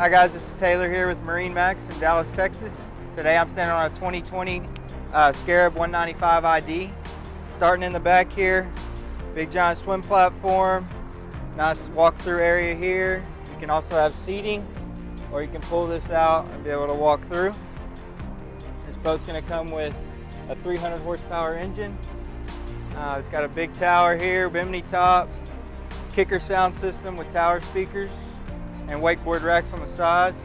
Hi guys, this is Taylor here with MarineMax in Dallas, Texas. Today I'm standing on a 2020 Scarab 195 ID. Starting in the back here, big giant swim platform, nice walk-through area here. You can also have seating, or you can pull this out and be able to walk through. This boat's going to come with a 300 horsepower engine. It's got a big tower here, bimini top, kicker sound system with tower speakers, and wakeboard racks on the sides.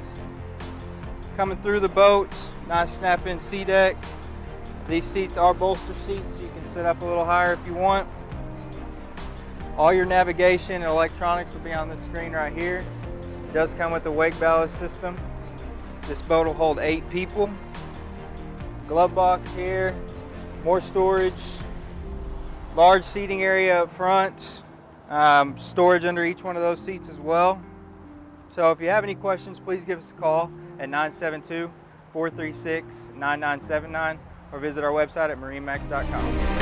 Coming through the boat, nice snap-in sea deck. These seats are bolster seats, so you can sit up a little higher if you want. All your navigation and electronics will be on this screen right here. It does come with a wake ballast system. This boat will hold 8 people. Glove box here, more storage, large seating area up front, storage under each one of those seats as well. So if you have any questions, please give us a call at 972-436-9979 or visit our website at MarineMax.com.